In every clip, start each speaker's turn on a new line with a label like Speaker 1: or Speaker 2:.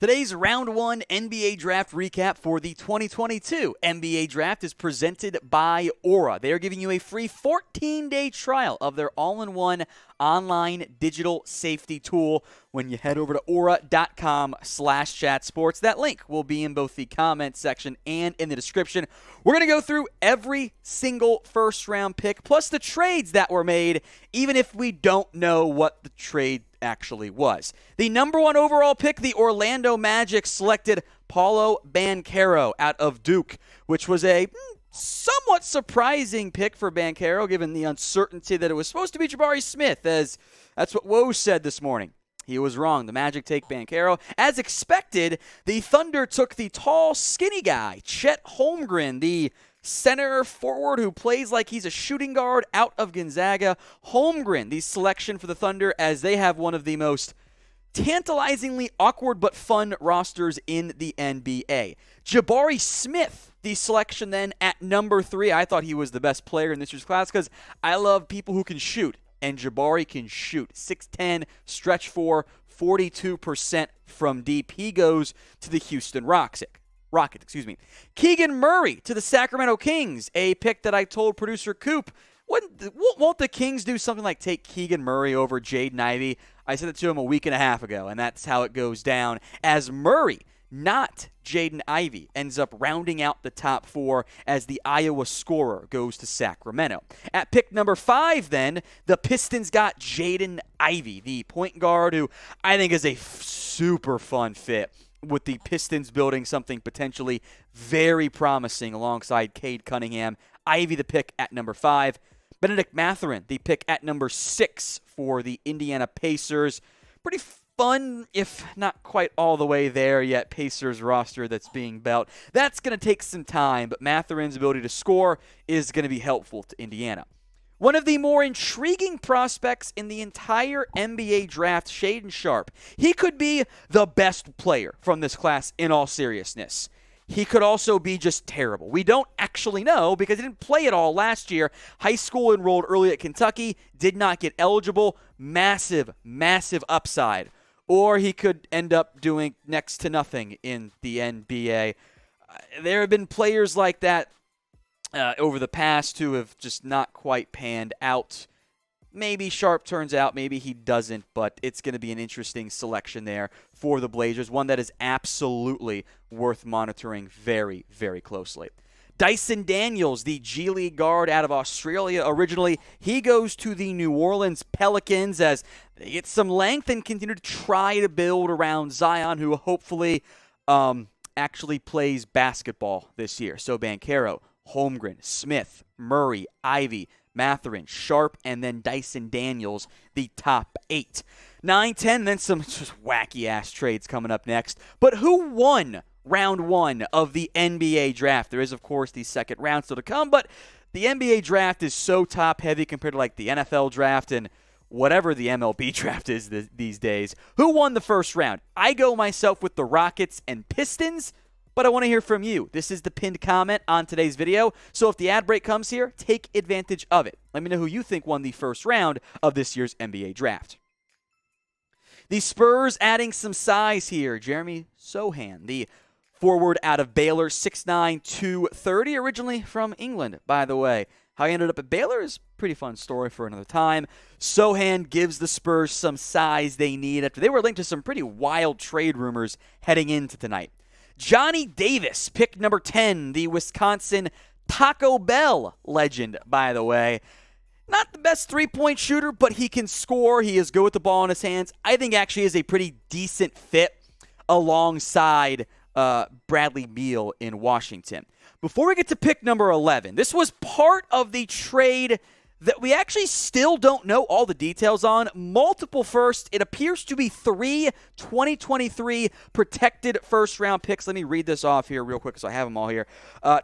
Speaker 1: Today's Round 1 NBA Draft recap for the 2022 NBA Draft is presented by Aura. They are giving you a free 14-day trial of their all-in-one online digital safety tool when you head over to aura.com/chatsports. That link will be in both the comment section and in the description. We're going to go through every single first-round pick, plus the trades that were made, even if we don't know what the trade actually was. The number 1 overall pick, the Orlando Magic selected Paolo Banchero out of Duke, which was a somewhat surprising pick for Banchero given the uncertainty that it was supposed to be Jabari Smith, as that's what Woj said this morning. He was wrong. The Magic take Banchero. As expected, the Thunder took the tall, skinny guy, Chet Holmgren, the center forward who plays like he's a shooting guard out of Gonzaga. Holmgren, the selection for the Thunder, as they have one of the most tantalizingly awkward but fun rosters in the NBA. Jabari Smith, the selection then at number 3. I thought he was the best player in this year's class because I love people who can shoot, and Jabari can shoot. 6'10", stretch 4, 42% from deep. He goes to the Houston Rockets. Keegan Murray to the Sacramento Kings, a pick that I told producer Coop, won't the Kings do something like take Keegan Murray over Jaden Ivey? I said it to him a week and a half ago, and that's how it goes down, as Murray, not Jaden Ivey, ends up rounding out the top 4 as the Iowa scorer goes to Sacramento. At pick number 5, then, the Pistons got Jaden Ivey, the point guard who I think is a super fun fit, with the Pistons building something potentially very promising alongside Cade Cunningham. Ivey, the pick at number 5. Bennedict Mathurin, the pick at number 6 for the Indiana Pacers. Pretty fun, if not quite all the way there yet, Pacers roster that's being built. That's going to take some time, but Mathurin's ability to score is going to be helpful to Indiana. One of the more intriguing prospects in the entire NBA draft, Shaedon Sharpe. He could be the best player from this class in all seriousness. He could also be just terrible. We don't actually know because he didn't play at all last year. High school enrolled early at Kentucky, did not get eligible. Massive, massive upside. Or he could end up doing next to nothing in the NBA. There have been players like that over the past who have just not quite panned out. Maybe Sharpe turns out, maybe he doesn't, but it's going to be an interesting selection there for the Blazers, one that is absolutely worth monitoring very, very closely. Dyson Daniels, the G League guard out of Australia originally, he goes to the New Orleans Pelicans as they get some length and continue to try to build around Zion, who hopefully actually plays basketball this year. So Banchero, Holmgren, Smith, Murray, Ivey, Mathurin, Sharpe, and then Dyson Daniels, the top 8. 9, 10, then some just wacky-ass trades coming up next. But who won round 1 of the NBA draft? There is, of course, the second round still to come, but the NBA draft is so top-heavy compared to like the NFL draft and whatever the MLB draft is these days. Who won the first round? I go myself with the Rockets and Pistons, but I want to hear from you. This is the pinned comment on today's video, so if the ad break comes here, take advantage of it. Let me know who you think won the first round of this year's NBA draft. The Spurs adding some size here. Jeremy Sohan, the forward out of Baylor, 6'9", 230, originally from England, by the way. How he ended up at Baylor is a pretty fun story for another time. Sohan gives the Spurs some size they need after they were linked to some pretty wild trade rumors heading into tonight. Johnny Davis, pick number 10, the Wisconsin Taco Bell legend, by the way. Not the best three-point shooter, but he can score. He is good with the ball in his hands. I think actually is a pretty decent fit alongside Bradley Beal in Washington. Before we get to pick number 11, this was part of the trade that we actually still don't know all the details on. Multiple first. It appears to be 3 2023 protected first-round picks. Let me read this off here real quick so I have them all here.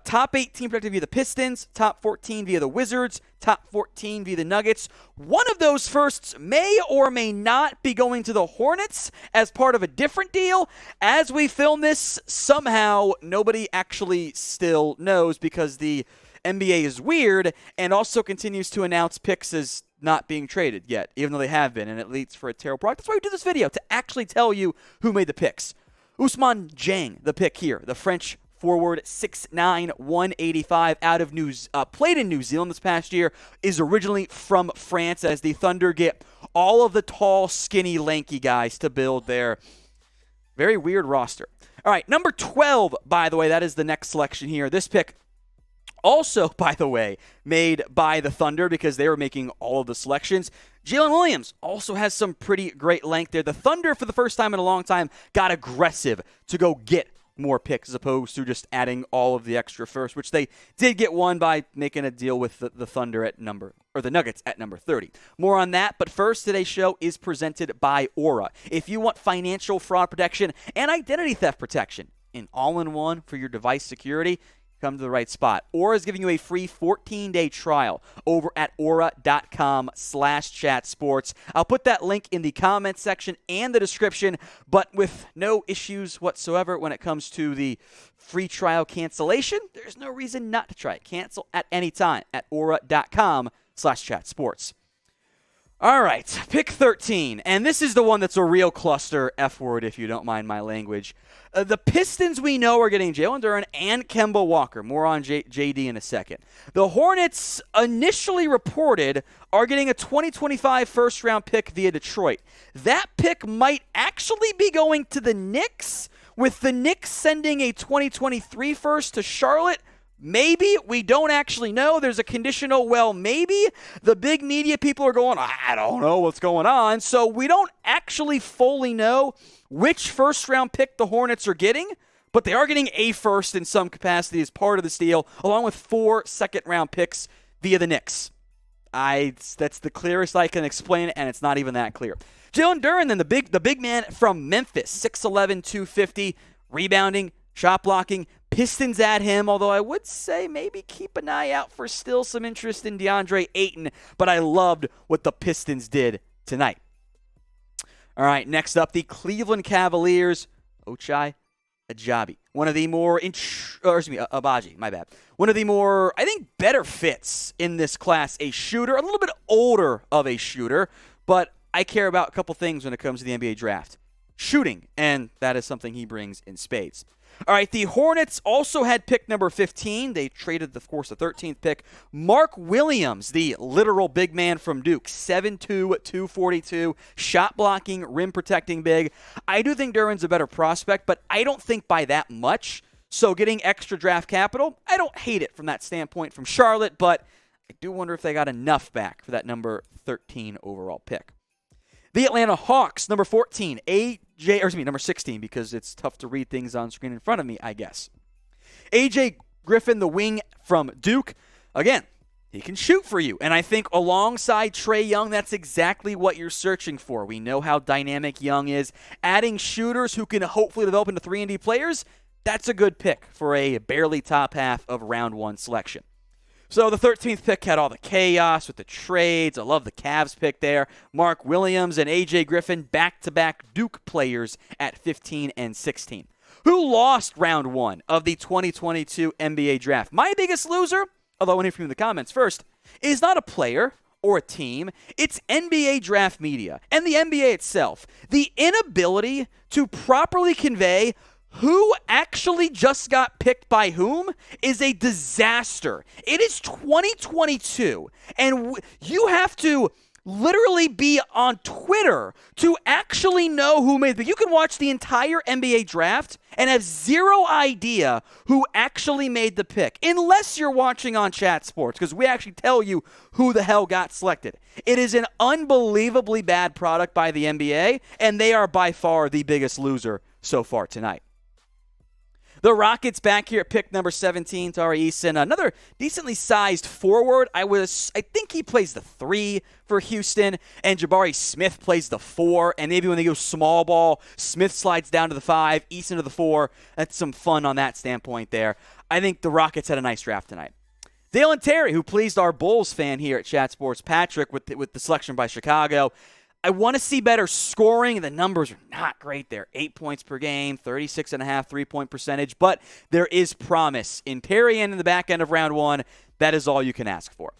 Speaker 1: Top 18 protected via the Pistons, top 14 via the Wizards, top 14 via the Nuggets. One of those firsts may or may not be going to the Hornets as part of a different deal. As we film this, somehow nobody actually still knows because the NBA is weird and also continues to announce picks as not being traded yet, even though they have been, and it leads for a terrible product. That's why we do this video, to actually tell you who made the picks. Ousmane Dieng, the pick here, the French forward, 6'9", 185, played in New Zealand this past year, is originally from France, as the Thunder get all of the tall, skinny, lanky guys to build their very weird roster. All right, number 12, by the way, that is the next selection here. This pick also, by the way, made by the Thunder because they were making all of the selections. Jalen Williams also has some pretty great length there. The Thunder, for the first time in a long time, got aggressive to go get more picks as opposed to just adding all of the extra first, which they did get one by making a deal with the Thunder the Nuggets at number 30. More on that, but first, today's show is presented by Aura. If you want financial fraud protection and identity theft protection in all-in-one for your device security, come to the right spot. Aura is giving you a free 14-day trial over at aura.com/chatsports. I'll put that link in the comments section and the description, but with no issues whatsoever when it comes to the free trial cancellation, there's no reason not to try it. Cancel at any time at aura.com/chatsports. All right, pick 13, and this is the one that's a real cluster F word, if you don't mind my language. The Pistons, we know, are getting Jalen Duren and Kemba Walker. More on JD in a second. The Hornets, initially reported, are getting a 2025 first-round pick via Detroit. That pick might actually be going to the Knicks, with the Knicks sending a 2023 first to Charlotte. Maybe. We don't actually know. There's a conditional, well, maybe. The big media people are going, I don't know what's going on. So we don't actually fully know which first-round pick the Hornets are getting, but they are getting a first in some capacity as part of this deal, along with 4 second-round picks via the Knicks. That's the clearest I can explain it, and it's not even that clear. Jalen Duren, then, the big man from Memphis, 6'11", 250, rebounding, shot blocking. Pistons at him, although I would say maybe keep an eye out for still some interest in DeAndre Ayton, but I loved what the Pistons did tonight. All right, next up, the Cleveland Cavaliers, Ochai Agbaji. One of the more, Agbaji, my bad. One of the more, I think, better fits in this class. A shooter, a little bit older of a shooter, but I care about a couple things when it comes to the NBA draft. Shooting, and that is something he brings in spades. All right, the Hornets also had pick number 15. They traded, of course, the 13th pick. Mark Williams, the literal big man from Duke, 7'2", 242, shot-blocking, rim-protecting big. I do think Duren's a better prospect, but I don't think by that much. So getting extra draft capital, I don't hate it from that standpoint from Charlotte, but I do wonder if they got enough back for that number 13 overall pick. The Atlanta Hawks, number 14, number 16, because it's tough to read things on screen in front of me, I guess. AJ Griffin, the wing from Duke. Again, he can shoot for you. And I think alongside Trae Young, that's exactly what you're searching for. We know how dynamic Young is. Adding shooters who can hopefully develop into 3-and-D players, that's a good pick for a barely top half of round 1 selection. So the 13th pick had all the chaos with the trades. I love the Cavs pick there. Mark Williams and A.J. Griffin, back-to-back Duke players at 15 and 16. Who lost round 1 of the 2022 NBA draft? My biggest loser, although I want to hear from you in the comments first, is not a player or a team. It's NBA draft media and the NBA itself. The inability to properly convey who actually just got picked by whom is a disaster. It is 2022, and you have to literally be on Twitter to actually know who made the pick. You can watch the entire NBA draft and have zero idea who actually made the pick, unless you're watching on Chat Sports, because we actually tell you who the hell got selected. It is an unbelievably bad product by the NBA, and they are by far the biggest loser so far tonight. The Rockets back here at pick number 17, Tari Eason, another decently sized forward. I think he plays the 3 for Houston, and Jabari Smith plays the 4, and maybe when they go small ball, Smith slides down to the 5, Eason to the 4. That's some fun on that standpoint there. I think the Rockets had a nice draft tonight. Dalen Terry, who pleased our Bulls fan here at Chat Sports, Patrick, with the selection by Chicago. I want to see better scoring. The numbers are not great there. 8 points per game, 36.5 3-point percentage, but there is promise. In Terry and in the back end of round 1, that is all you can ask for.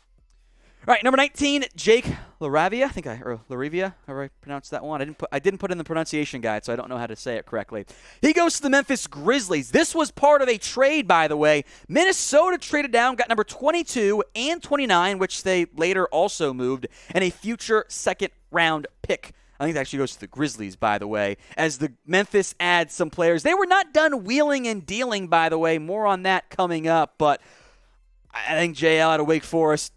Speaker 1: All right, number 19, Jake LaRavia. Or LaRavia, however I pronounced that one. I didn't put in the pronunciation guide, so I don't know how to say it correctly. He goes to the Memphis Grizzlies. This was part of a trade, by the way. Minnesota traded down, got number 22 and 29, which they later also moved, and a future second-round pick. I think that actually goes to the Grizzlies, by the way, as the Memphis adds some players. They were not done wheeling and dealing, by the way. More on that coming up, but I think JL out of Wake Forest,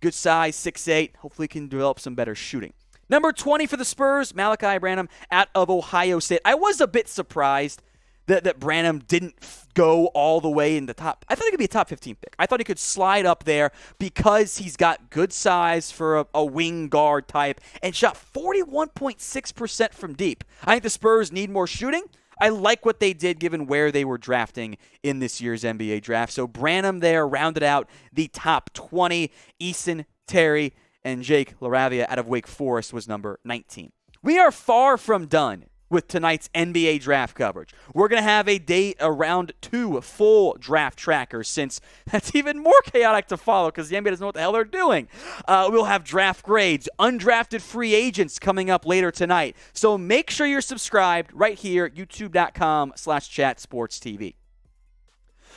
Speaker 1: good size, 6'8". Hopefully can develop some better shooting. Number 20 for the Spurs, Malachi Branham out of Ohio State. I was a bit surprised that Branham didn't go all the way in the top. I thought he could be a top 15 pick. I thought he could slide up there because he's got good size for a wing guard type and shot 41.6% from deep. I think the Spurs need more shooting. I like what they did given where they were drafting in this year's NBA draft. So Branham there rounded out the top 20. Eason, Terry, and Jake LaRavia out of Wake Forest was number 19. We are far from done with tonight's NBA draft coverage. We're going to have a round 2 full draft tracker, since that's even more chaotic to follow because the NBA doesn't know what the hell they're doing. We'll have draft grades, undrafted free agents coming up later tonight. So make sure you're subscribed right here, youtube.com/chatsportstv.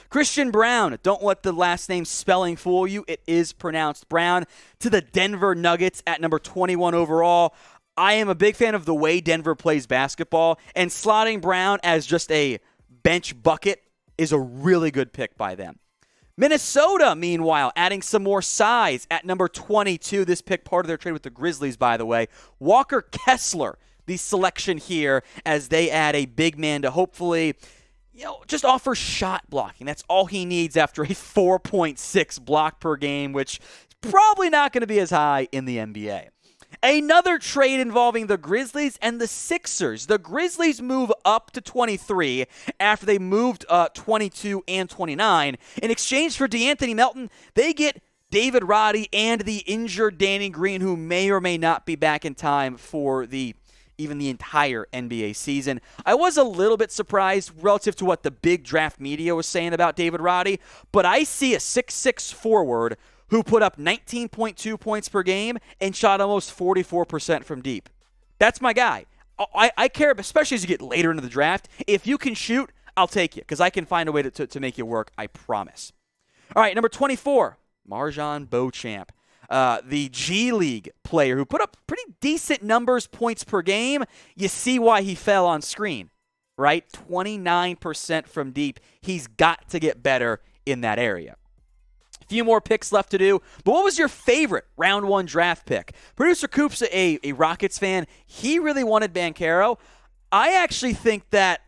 Speaker 1: Christian Brown, don't let the last name spelling fool you. It is pronounced Brown, to the Denver Nuggets at number 21 overall. I am a big fan of the way Denver plays basketball, and slotting Brown as just a bench bucket is a really good pick by them. Minnesota, meanwhile, adding some more size at number 22. This pick, part of their trade with the Grizzlies, by the way. Walker Kessler, the selection here, as they add a big man to hopefully, just offer shot blocking. That's all he needs after a 4.6 block per game, which is probably not going to be as high in the NBA. Another trade involving the Grizzlies and the Sixers. The Grizzlies move up to 23 after they moved 22 and 29. In exchange for DeAnthony Melton, they get David Roddy and the injured Danny Green, who may or may not be back in time for even the entire NBA season. I was a little bit surprised relative to what the big draft media was saying about David Roddy, but I see a 6'6" forward who put up 19.2 points per game and shot almost 44% from deep. That's my guy. I care, especially as you get later into the draft. If you can shoot, I'll take you, because I can find a way to make you work, I promise. All right, number 24, Marjon Beauchamp, the G League player who put up pretty decent numbers, points per game. You see why he fell on screen, right? 29% from deep. He's got to get better in that area. A few more picks left to do, but what was your favorite round 1 draft pick? Producer Coop's a Rockets fan. He really wanted Banchero. I actually think that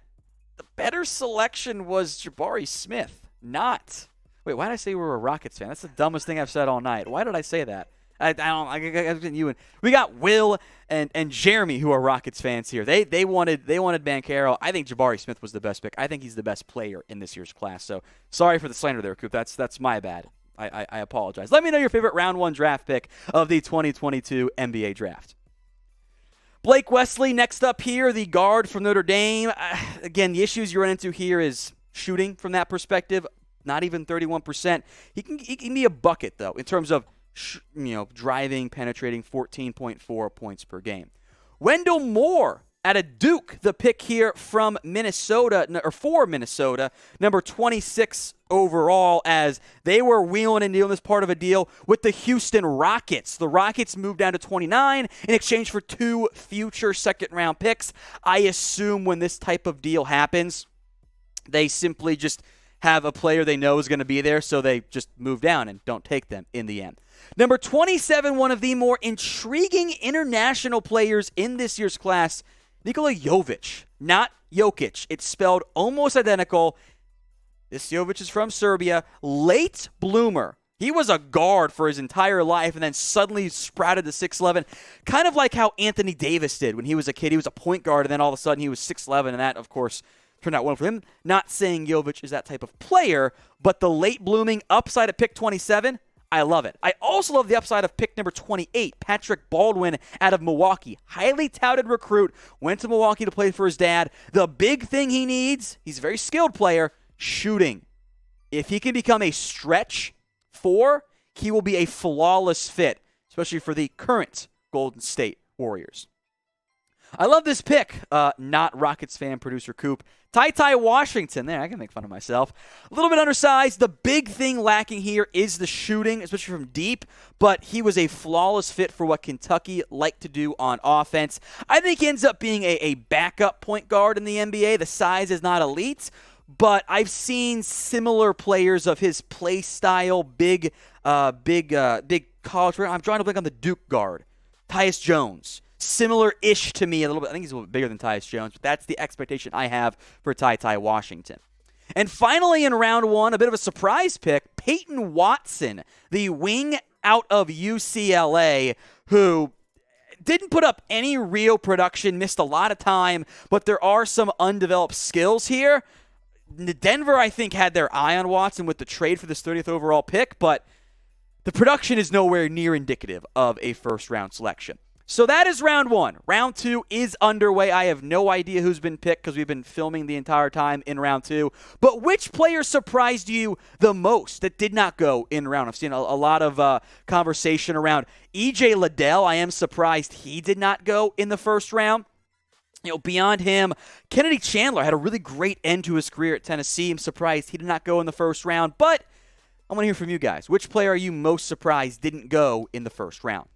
Speaker 1: the better selection was Jabari Smith, not. Wait, why did I say we were a Rockets fan? That's the dumbest thing I've said all night. Why did I say that? We got Will and Jeremy, who are Rockets fans here. They wanted Banchero. I think Jabari Smith was the best pick. I think he's the best player in this year's class. So sorry for the slander there, Coop. That's my bad. I apologize. Let me know your favorite round 1 draft pick of the 2022 NBA draft. Blake Wesley next up here, the guard from Notre Dame. Again, the issues you run into here is shooting from that perspective. Not even 31%. He can be a bucket, though, in terms of driving, penetrating, 14.4 points per game. Wendell Moore out of Duke, the pick here from Minnesota, or for Minnesota, number 26 overall, as they were wheeling and dealing this part of a deal with the Houston Rockets. The Rockets moved down to 29 in exchange for 2 future second-round picks. I assume when this type of deal happens, they simply just have a player they know is going to be there, so they just move down and don't take them in the end. Number 27, one of the more intriguing international players in this year's class, Nikola Jovic, not Jokic. It's spelled almost identical. This Jovic is from Serbia. Late bloomer. He was a guard for his entire life and then suddenly sprouted to 6'11", kind of like how Anthony Davis did when he was a kid. He was a point guard, and then all of a sudden he was 6'11", and that, of course, turned out well for him. Not saying Jovic is that type of player, but the late blooming upside at pick 27, I love it. I also love the upside of pick number 28, Patrick Baldwin out of Milwaukee. Highly touted recruit, went to Milwaukee to play for his dad. The big thing he needs, he's a very skilled player, shooting. If he can become a stretch 4, he will be a flawless fit, especially for the current Golden State Warriors. I love this pick, not Rockets fan, producer Coop. Ty Washington. There, I can make fun of myself. A little bit undersized. The big thing lacking here is the shooting, especially from deep, but he was a flawless fit for what Kentucky liked to do on offense. I think he ends up being a backup point guard in the NBA. The size is not elite, but I've seen similar players of his play style, big college. I'm drawing a blank on the Duke guard, Tyus Jones. Similar-ish to me a little bit. I think he's a little bit bigger than Tyus Jones, but that's the expectation I have for Ty Washington. And finally in round one, a bit of a surprise pick, Peyton Watson, the wing out of UCLA, who didn't put up any real production, missed a lot of time, but there are some undeveloped skills here. Denver, I think, had their eye on Watson with the trade for this 30th overall pick, but the production is nowhere near indicative of a first-round selection. So that is round one. Round two is underway. I have no idea who's been picked because we've been filming the entire time in round two. But which player surprised you the most that did not go in round? I've seen a lot of conversation around E.J. Liddell. I am surprised he did not go in the first round. Beyond him, Kennedy Chandler had a really great end to his career at Tennessee. I'm surprised he did not go in the first round. But I want to hear from you guys. Which player are you most surprised didn't go in the first round?